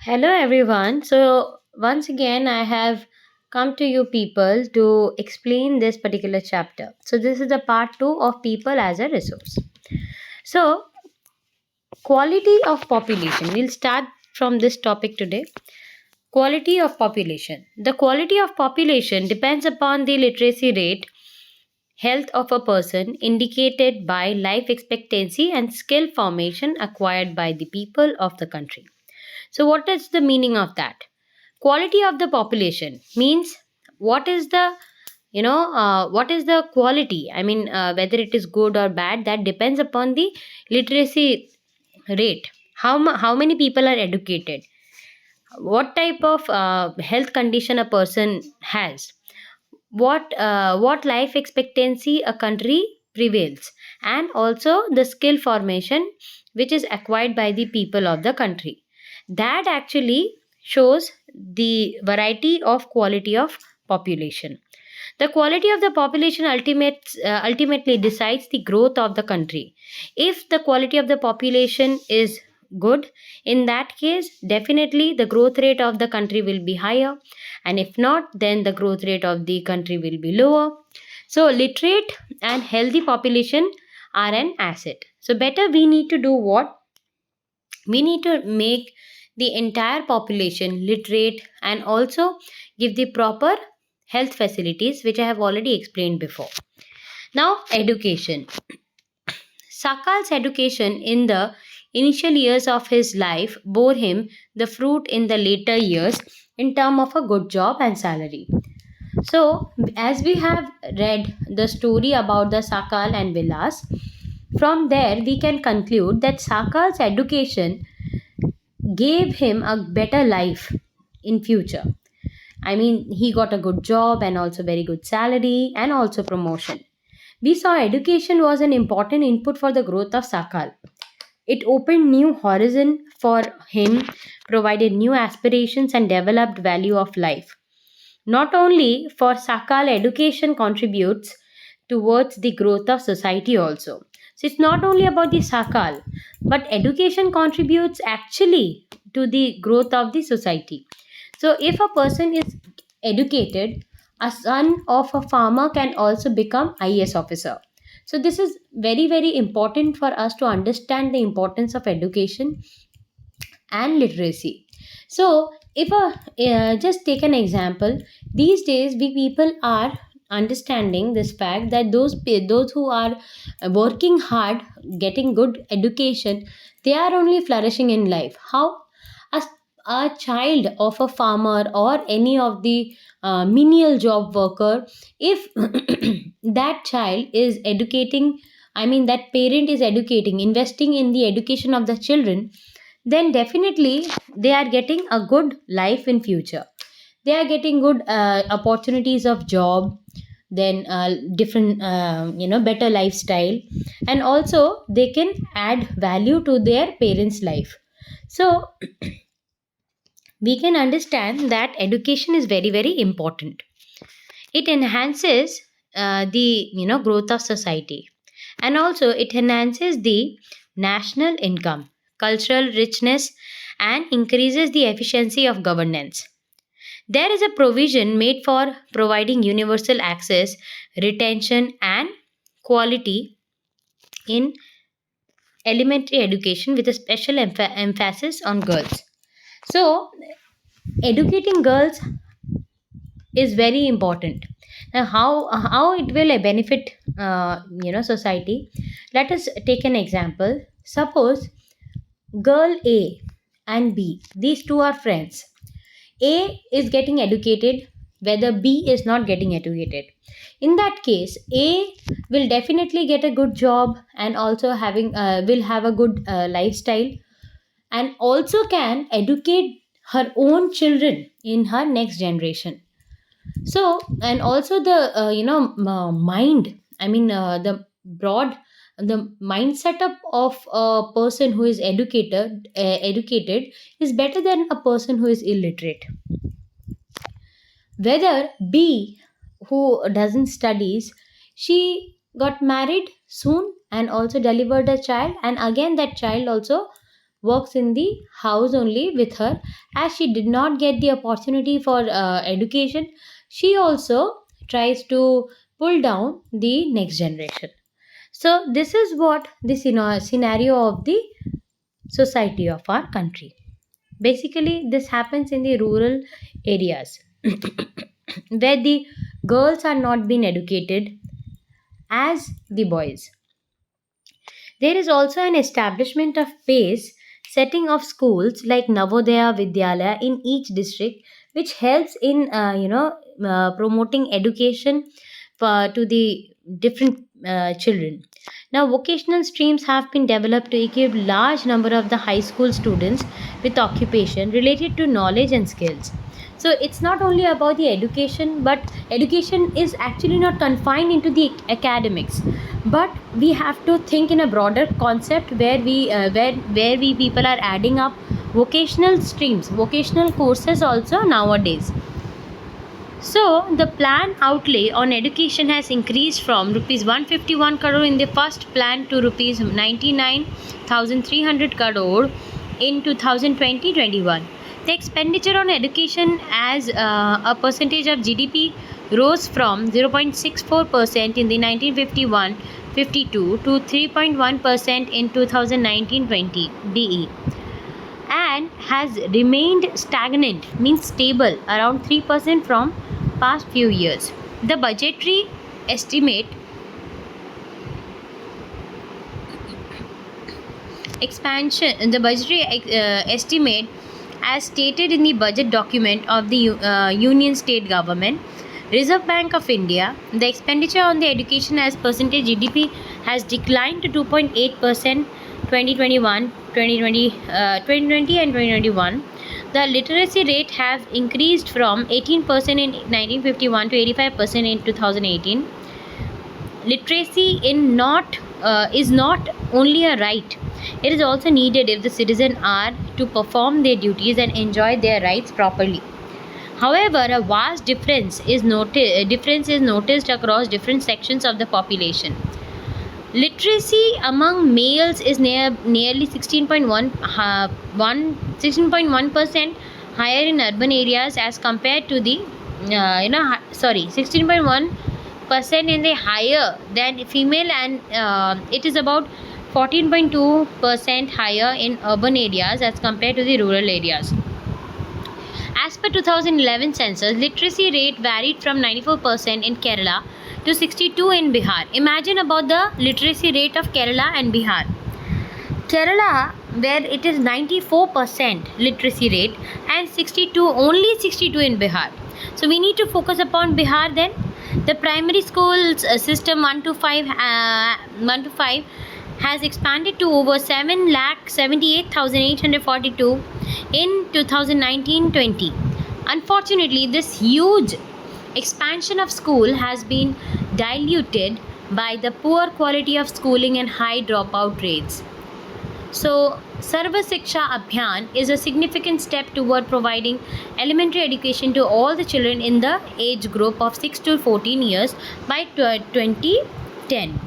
Hello everyone. So once again I have come to you people to explain this particular chapter. So this is the part 2 of people as a resource. So quality of population. We'll start from this topic today. Quality of population. The quality of population depends upon the literacy rate, health of a person indicated by life expectancy and skill formation acquired by the people of the country. So what is the meaning of that? Quality of the population means what is the what is the quality. Whether it is good or bad, that depends upon the literacy rate. How many people are educated, what type of health condition a person has, what life expectancy a country prevails, and also the skill formation which is acquired by the people of the country. That actually shows the variety of quality of population. The quality of the population ultimately decides the growth of the country. If the quality of the population is good, in that case, definitely the growth rate of the country will be higher, and if not, then the growth rate of the country will be lower. So, literate and healthy population are an asset. So, better we need to do what? We need to make the entire population literate and also give the proper health facilities, which I have already explained before. Now, education. Sakal's education in the initial years of his life bore him the fruit in the later years in terms of a good job and salary. So, as we have read the story about the Sakal and Vilas, from there we can conclude that Sakal's education gave him a better life in future. He got a good job and also very good salary and also promotion. We saw education was an important input for the growth of Sakal. It opened new horizon for him, provided new aspirations and developed value of life. Not only for Sakal, education contributes towards the growth of society also. So it's not only about the Sakal, but education contributes actually to the growth of the society. So if a person is educated, a son of a farmer can also become IAS officer. So this is very very important for us to understand the importance of education and literacy. So if just take an example, these days we people are understanding this fact that those who are working hard, getting good education, they are only flourishing in life. How? a, a child of a farmer or any of the menial job worker, if that child is educating, that parent is educating, investing in the education of the children, then definitely they are getting a good life in future. They are getting good opportunities of job, then different better lifestyle, and also they can add value to their parents life. So we can understand that education is very very important. It enhances the growth of society, and also it enhances the national income, cultural richness, and increases the efficiency of governance. There is a provision made for providing universal access, retention, and quality in elementary education with a special emphasis on girls. So educating girls is very important. Now how it will benefit society? Let us take an example. Suppose girl A and B, these two are friends. A is getting educated, whether B is not getting educated. In that case, A will definitely get a good job and also having will have a good lifestyle, and also can educate her own children in her next generation. So and also the mind, the broad, the mindset up of a person who is educated is better than a person who is illiterate. Whether B, who doesn't studies, she got married soon and also delivered a child, and again that child also works in the house only with her, as she did not get the opportunity for education. She also tries to pull down the next generation. So this is what the scenario of the society of our country. Basically, this happens in the rural areas where the girls are not being educated as the boys. There is also an establishment of base setting of schools like Navodaya Vidyalaya in each district, which helps in promoting education to the different children. Now, vocational streams have been developed to equip large number of the high school students with occupation related to knowledge and skills. So it's not only about the education, but education is actually not confined into the academics, but we have to think in a broader concept where we people are adding up vocational streams, vocational courses also nowadays. So the plan outlay on education has increased from rupees 151 crore in the first plan to rupees 99,300 crore in 2020-21. The expenditure on education as a percentage of GDP rose from 0.64% in the 1951-52 to 3.1% in 2019-20 DE, and has remained stagnant, means stable, around 3% from past few years. The budgetary estimate estimate as stated in the budget document of the Union State Government, Reserve Bank of India, the expenditure on the education as percentage GDP has declined to 2.8% 2021, 2020 and 2021. The literacy rate has increased from 18% in 1951 to 85% in 2018. Literacy is not only a right, it is also needed if the citizens are to perform their duties and enjoy their rights properly. However, a vast difference is noticed across different sections of the population. Literacy among males is nearly 16.1% higher in urban areas as compared to the 16.1% in the higher than female, and it is about 14.2% higher in urban areas as compared to the rural areas. As per 2011 census, literacy rate varied from 94% in Kerala to 62% in Bihar. Imagine about the literacy rate of Kerala and Bihar. Kerala, where it is 94% literacy rate, and only 62 in Bihar. So we need to focus upon Bihar then. The primary schools system 1 to 5 has expanded to over 7,78,842 in 2019-20. Unfortunately, this huge expansion of school has been diluted by the poor quality of schooling and high dropout rates. So, Sarva Shiksha Abhiyan is a significant step toward providing elementary education to all the children in the age group of 6 to 14 years by 2010.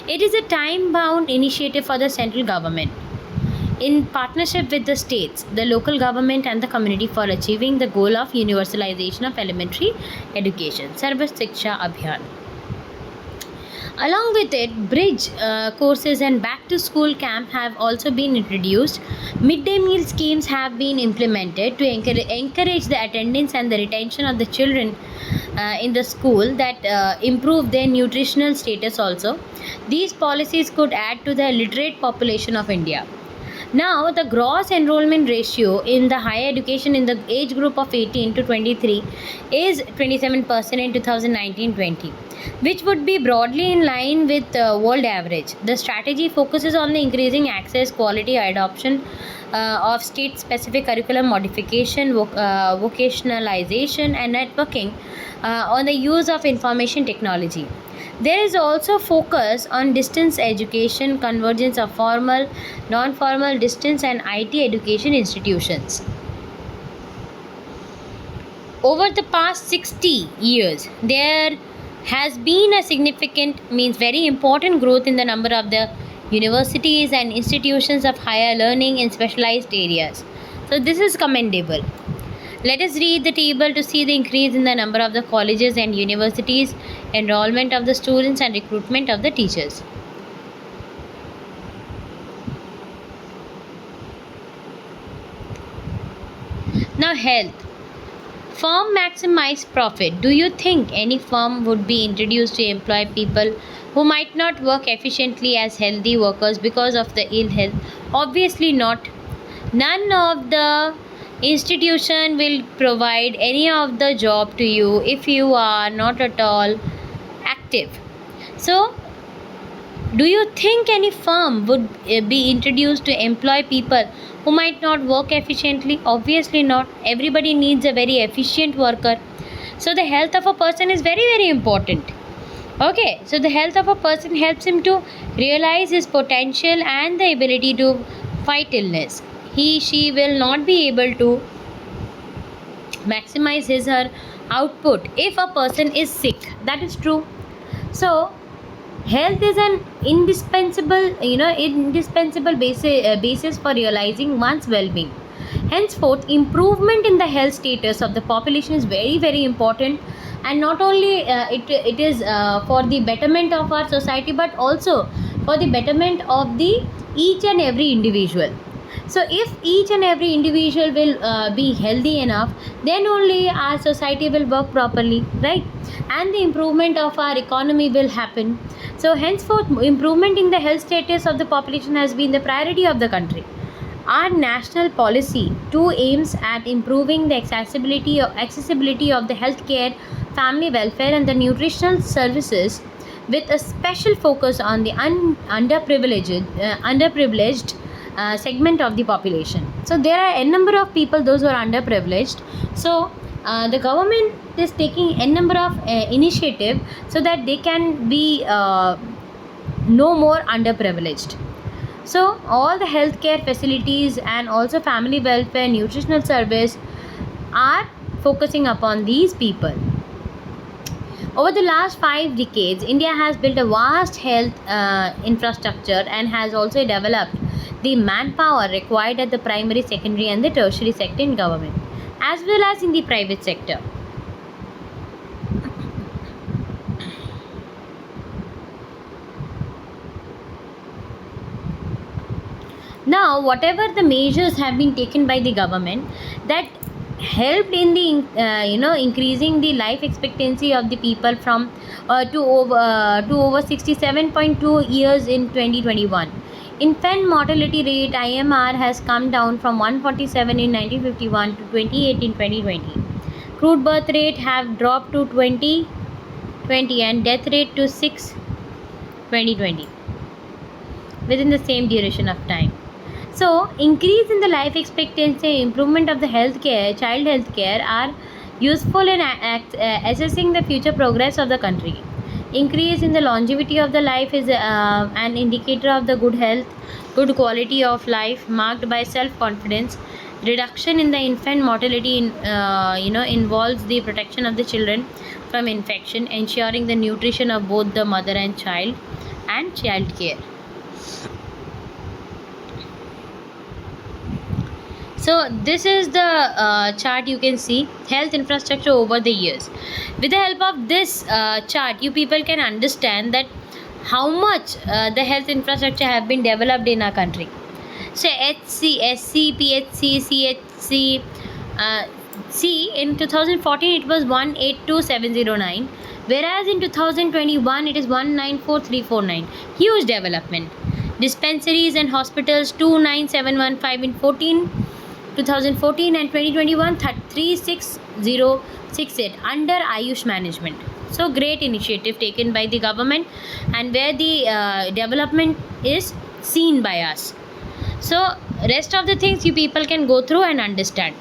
It is a time-bound initiative for the central government in partnership with the states, the local government and the community for achieving the goal of universalization of elementary education. Sarva Shiksha Abhiyan. Along with it, bridge courses and back to school camp have also been introduced. Midday meal schemes have been implemented to encourage the attendance and the retention of the children in the school, that improve their nutritional status also. These policies could add to the literate population of India. Now, the gross enrollment ratio in the higher education in the age group of 18 to 23 is 27% in 2019-20, which would be broadly in line with world average. The strategy focuses on the increasing access, quality, adoption of state-specific curriculum modification, vocationalization, and networking on the use of information technology. There is also focus on distance education, convergence of formal, non-formal, distance and IT education institutions. Over the past 60 years, there has been a significant, very important growth in the number of the universities and institutions of higher learning in specialized areas. So this is commendable. Let us read the table to see the increase in the number of the colleges and universities, enrollment of the students and recruitment of the teachers. Now, health. Firm maximize profit. Do you think any firm would be introduced to employ people who might not work efficiently as healthy workers because of the ill health? Obviously not. None of the institution will provide any of the job to you if you are not at all active. So, do you think any firm would be introduced to employ people who might not work efficiently? Obviously not. Everybody needs a very efficient worker. So the health of a person is very, very important. Okay, so the health of a person helps him to realize his potential and the ability to fight illness. She will not be able to maximize his her output if a person is sick. That is true. So health is an indispensable basis for realizing one's well-being. Henceforth, improvement in the health status of the population is very, very important, and not only it is for the betterment of our society, but also for the betterment of the each and every individual. So if each and every individual will be healthy enough, then only our society will work properly, right? And the improvement of our economy will happen. So henceforth, improvement in the health status of the population has been the priority of the country. Our national policy too aims at improving the accessibility of the healthcare, family welfare and the nutritional services, with a special focus on the underprivileged segment of the population. So there are a number of people, those who are underprivileged. So the government is taking a number of initiative so that they can be no more underprivileged. So all the healthcare facilities and also family welfare, nutritional service are focusing upon these people. Over the last 5 decades, India has built a vast health infrastructure and has also developed the manpower required at the primary, secondary and the tertiary sector in government, as well as in the private sector. Now, whatever the measures have been taken by the government that helped in the increasing the life expectancy of the people from to over 67.2 years in 2021. Infant mortality rate IMR has come down from 147 in 1951 to 28 in 2020. Crude birth rate have dropped to 2020 and death rate to 6 2020 within the same duration of time. So, increase in the life expectancy, improvement of the healthcare, child healthcare are useful in assessing the future progress of the country. Increase in the longevity of the life is an indicator of the good health, good quality of life marked by self-confidence. Reduction in the infant mortality involves the protection of the children from infection, ensuring the nutrition of both the mother and child care. So this is the chart. You can see health infrastructure over the years. With the help of this chart, you people can understand that how much the health infrastructure have been developed in our country. So Dsc, Phc, Chc. See, in 2014 it was 182,709, whereas in 2021 it is 194,349. Huge development. Dispensaries and hospitals 29,715 in 2014 and 2021 36068 under Ayush management. So great initiative taken by the government, and where the development is seen by us. So rest of the things you people can go through and understand.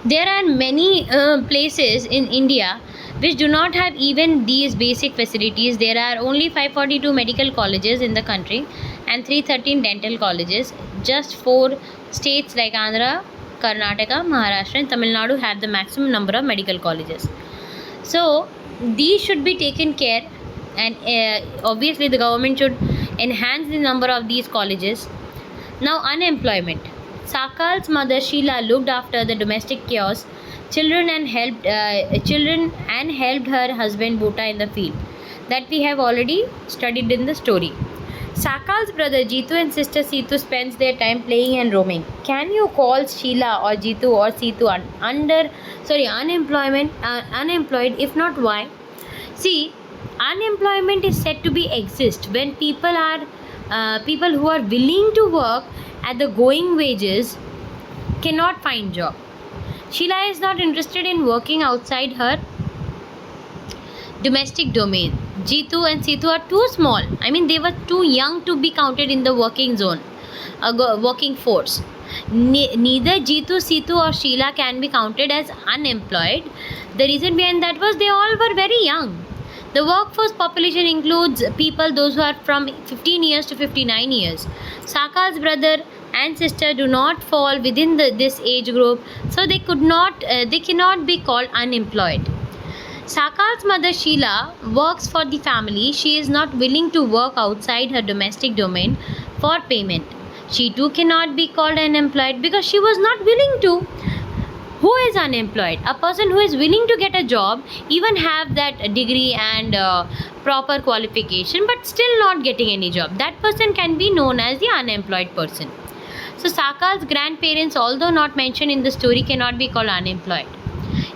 There are many places in India which do not have even these basic facilities. There are only 542 medical colleges in the country and 313 dental colleges. Just 4 states like Andhra, Karnataka, Maharashtra and Tamil Nadu have the maximum number of medical colleges. So these should be taken care and obviously the government should enhance the number of these colleges. Now, unemployment. Sakal's mother Sheila looked after the domestic chaos, children and helped her husband Bhutta in the field. That we have already studied in the story. Sakal's brother Jitu and sister Situ spends their time playing and roaming. Can you call Sheila or Jitu or Situ unemployed? If not, why? See, unemployment is said to be exist when people who are willing to work at the going wages cannot find job. Sheila is not interested in working outside her domestic domain. Jitu and Situ are too small. I mean, they were too young to be counted in the working zone, working force. Neither Jitu, Situ or Sheila can be counted as unemployed. The reason behind that was they all were very young. The workforce population includes people those who are from 15 years to 59 years. Sakal's brother and sister do not fall within this age group, so they cannot be called unemployed. Sakal's mother Sheila works for the family. She is not willing to work outside her domestic domain for payment. She too cannot be called unemployed because she was not willing to. Who is unemployed? A person who is willing to get a job, even have that degree and proper qualification, but still not getting any job. That person can be known as the unemployed person. So Sakal's grandparents, although not mentioned in the story, cannot be called unemployed.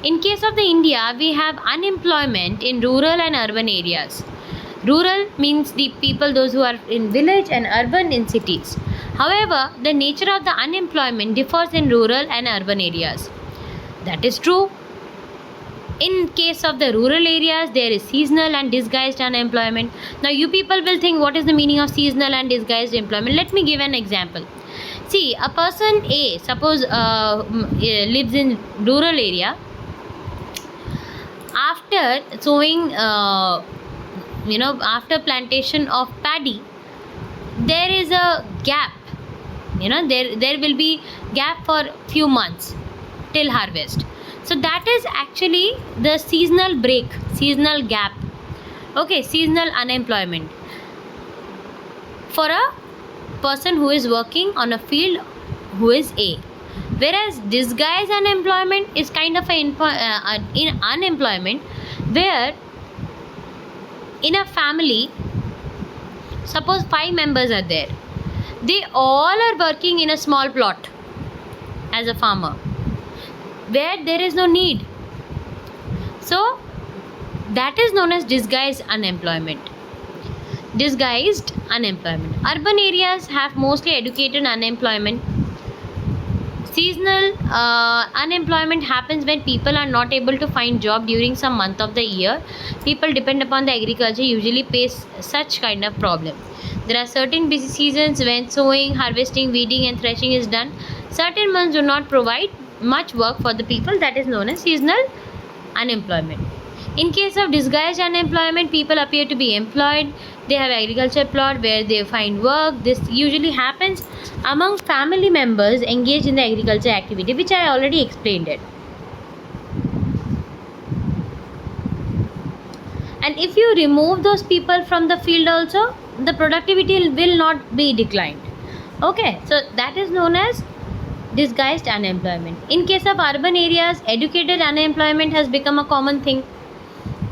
In case of the India, we have unemployment in rural and urban areas. Rural means the people those who are in village, and urban in cities. However, the nature of the unemployment differs in rural and urban areas. That is true. In case of the rural areas, there is seasonal and disguised unemployment. Now, you people will think, what is the meaning of seasonal and disguised employment? Let me give an example. See, a person A, suppose lives in rural area. After sowing, after plantation of paddy, there is a gap. There will be gap for few months till harvest. So that is actually the seasonal break, seasonal gap. Okay, seasonal unemployment for a person who is working on a field who is A. Whereas disguised unemployment is kind of in unemployment where in a family, suppose 5 members are there. They all are working in a small plot as a farmer where there is no need. So that is known as disguised unemployment. Disguised unemployment. Urban areas have mostly educated unemployment. Seasonal unemployment happens when people are not able to find job during some month of the year. People depend upon the agriculture usually face such kind of problem. There are certain busy seasons when sowing, harvesting, weeding and threshing is done. Certain months do not provide much work for the people. That is known as seasonal unemployment. In case of disguised unemployment, people appear to be employed. They have agriculture plot where they find work. This usually happens among family members engaged in the agriculture activity, which I already explained it. And if you remove those people from the field also, the productivity will not be declined. Okay, so that is known as disguised unemployment. In case of urban areas, educated unemployment has become a common thing.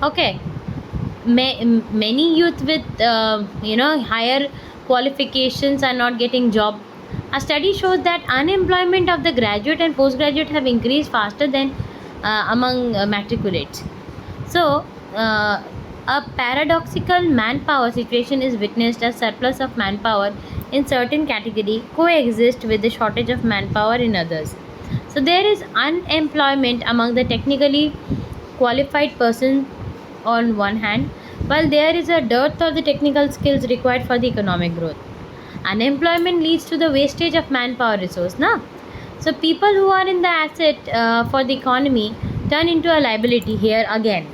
Okay, many youth with higher qualifications are not getting job. A study shows that unemployment of the graduate and postgraduate have increased faster than among matriculates. So a paradoxical manpower situation is witnessed as surplus of manpower in certain category coexist with the shortage of manpower in others. So there is unemployment among the technically qualified person on one hand, while there is a dearth of the technical skills required for the economic growth. Unemployment leads to the wastage of manpower resource. So people who are in the asset for the economy turn into a liability here again.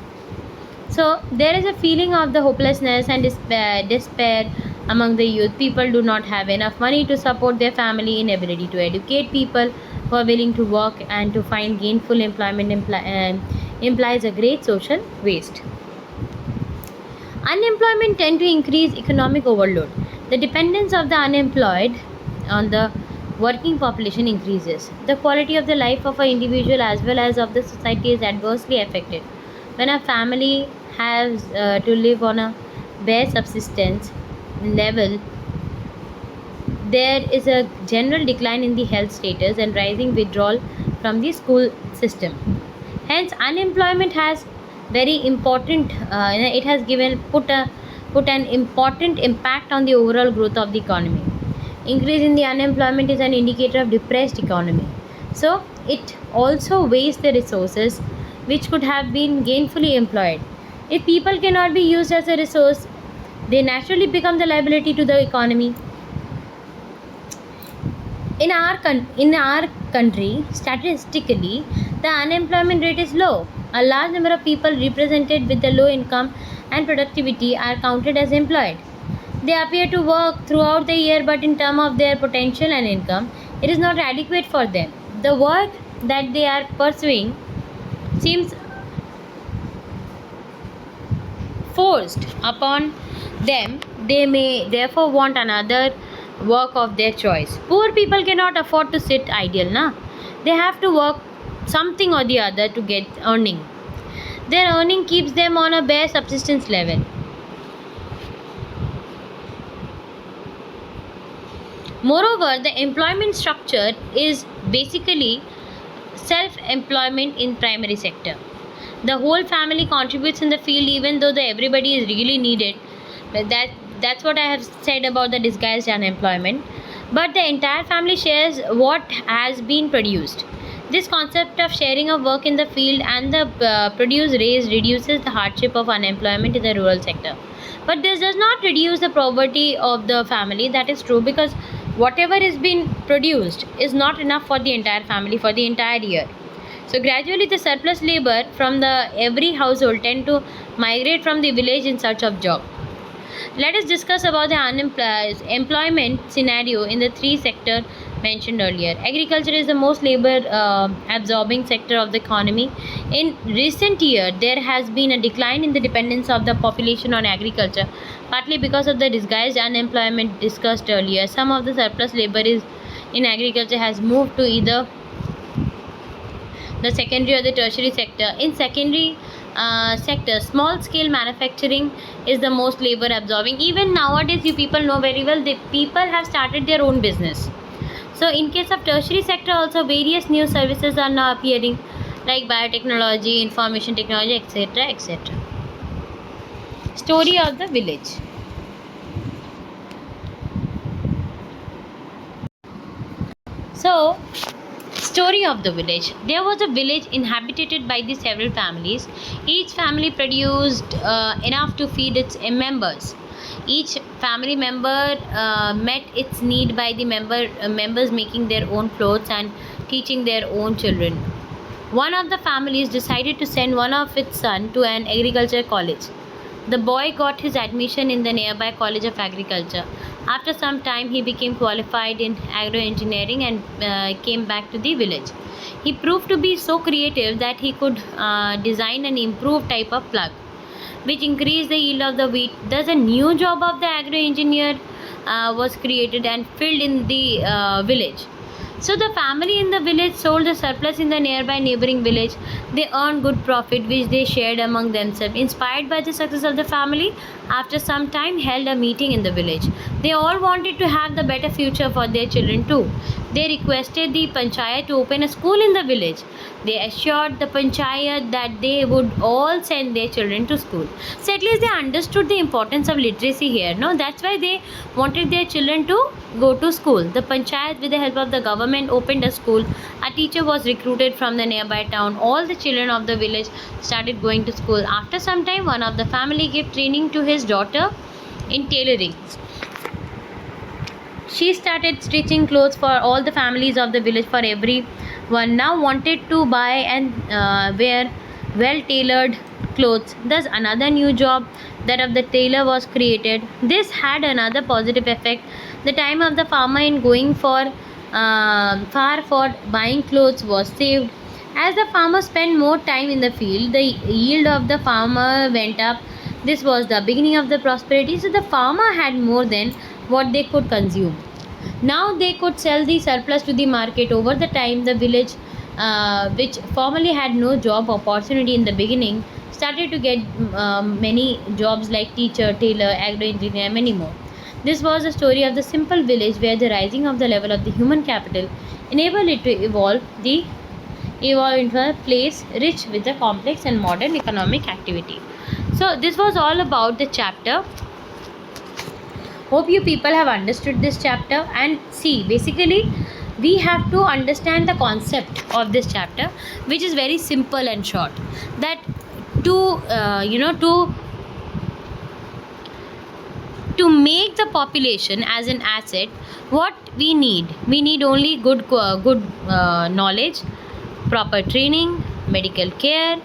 So there is a feeling of the hopelessness and despair among the youth. People do not have enough money to support their family. Inability to educate people who are willing to work and to find gainful employment implies a great social waste. Unemployment tend to increase economic overload. The dependence of the unemployed on the working population increases. The quality of the life of an individual as well as of the society is adversely affected. When a family has to live on a bare subsistence level, there is a general decline in the health status and rising withdrawal from the school system. Hence, unemployment has very important. It has put an important impact on the overall growth of the economy. Increase in the unemployment is an indicator of depressed economy. So, it also wastes the resources which could have been gainfully employed. If people cannot be used as a resource, they naturally become the liability to the economy. In our country, statistically, the unemployment rate is low. A large number of people represented with the low income and productivity are counted as employed. They appear to work throughout the year, but in terms of their potential and income, it is not adequate for them. The work that they are pursuing seems forced upon them. They may therefore want another work of their choice. Poor people cannot afford to sit idle, na? They have to work something or the other to get earning. Their earning keeps them on a bare subsistence level. Moreover, the employment structure is basically self-employment in primary sector. The whole family contributes in the field even though everybody is really needed. But that's what I have said about the disguised unemployment. But the entire family shares what has been produced. This concept of sharing of work in the field and the produce raised reduces the hardship of unemployment in the rural sector. But this does not reduce the poverty of the family. That is true, because whatever is being produced is not enough for the entire family for the entire year. So gradually the surplus labor from the every household tend to migrate from the village in search of job. Let us discuss about the employment scenario in the three sectors mentioned earlier. Agriculture is the most labor absorbing sector of the economy. In recent years, there has been a decline in the dependence of the population on agriculture, partly because of the disguised unemployment discussed earlier. Some of the surplus labor in agriculture has moved to either the secondary or the tertiary sector. In secondary sector, small scale manufacturing is the most labor absorbing. Even nowadays, you people know very well that people have started their own business. So in case of tertiary sector also, various new services are now appearing, like biotechnology, information technology, etc., etc. Story of the village. So, story of the village. There was a village inhabited by the several families. Each family produced enough to feed its members. Each family member met its need by the members making their own clothes and teaching their own children. One of the families decided to send one of its son to an agriculture college. The boy got his admission in the nearby College of Agriculture. After some time, he became qualified in agro-engineering and came back to the village. He proved to be so creative that he could design an improved type of plug, which increased the yield of the wheat. Thus, a new job of the agro-engineer was created and filled in the village. So the family in the village sold the surplus in the nearby neighboring village. They earned good profit which they shared among themselves. Inspired by the success of the family, after some time held a meeting in the village. They all wanted to have the better future for their children too. They requested the panchayat to open a school in the village. They assured the panchayat that they would all send their children to school. So at least they understood the importance of literacy here. No, that's why they wanted their children to go to school. The panchayat, with the help of the government, opened a school. A teacher was recruited from the nearby town. All the children of the village started going to school. After some time, one of the family gave training to his daughter in tailoring. She started stitching clothes for all the families of the village. For everyone now wanted to buy and wear well tailored clothes. Thus another new job, that of the tailor, was created. This had another positive effect. The time of the farmer in going far for buying clothes was saved. As the farmer spent more time in the field, the yield of the farmer went up. This was the beginning of the prosperity. So the farmer had more than what they could consume. Now they could sell the surplus to the market. Over the time, the village, which formerly had no job opportunity in the beginning, started to get many jobs like teacher, tailor, agro engineer, and many more. This was a story of the simple village where the rising of the level of the human capital enabled it to evolve into a place rich with a complex and modern economic activity. So this was all about the chapter. Hope you people have understood this chapter. And see, basically we have to understand the concept of this chapter, which is very simple and short. That to to make the population as an asset, what we need only good knowledge, proper training, medical care,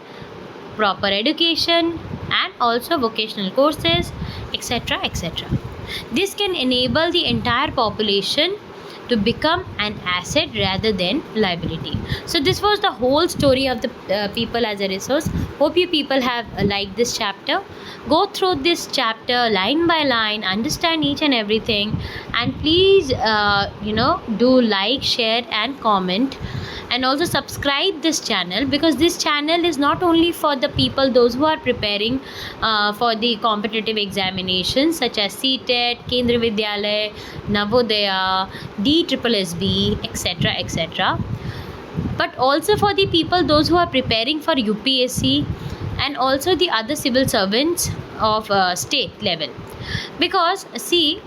proper education, and also vocational courses, etc., etc. This can enable the entire population to become an asset rather than liability. So this was the whole story of the people as a resource. Hope you people have liked this chapter. Go through this chapter line by line, understand each and everything, and please do like, share, and comment, and also subscribe this channel, because this channel is not only for the people those who are preparing for the competitive examinations such as Ctet, Kendra Vidyalaya, Navodaya, Dsssb, etc., etc., but also for the people those who are preparing for UPSC and also the other civil servants of state level. Because see,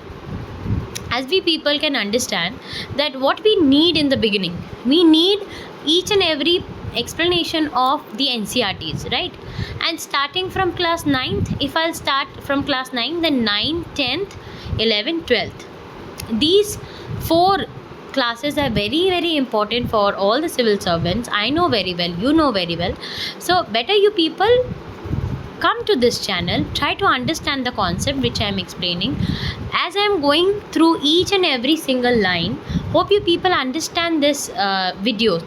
as we people can understand that what we need in the beginning, we need each and every explanation of the NCRTs, right? And starting from class 9th, if I'll start from class 9th, then 9th, 10th, 11th, 12th, these 4 classes are very very important for all the civil servants. I know very well, you know very well. So better you people come to this channel, try to understand the concept which I am explaining as I am going through each and every single line. Hope you people understand this video.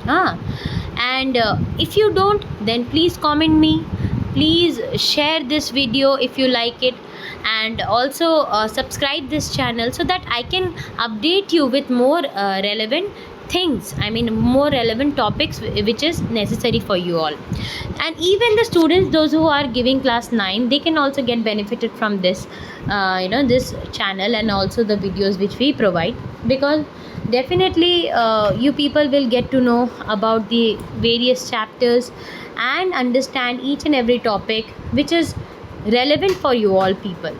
And if you don't, then please comment me, please share this video if you like it, and also subscribe this channel so that I can update you with more relevant things, I mean more relevant topics which is necessary for you all. And even the students those who are giving class 9, they can also get benefited from this this channel and also the videos which we provide, because definitely you people will get to know about the various chapters and understand each and every topic which is relevant for you all people.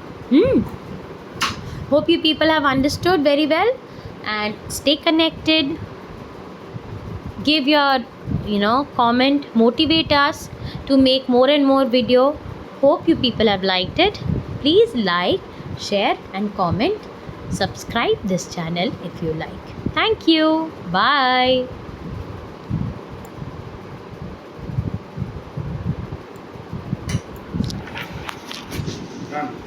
Hope you people have understood very well, and stay connected. Give your comment, motivate us to make more and more video. Hope you people have liked it. Please like, share, and comment. Subscribe this channel if you like. Thank you. Bye. Done.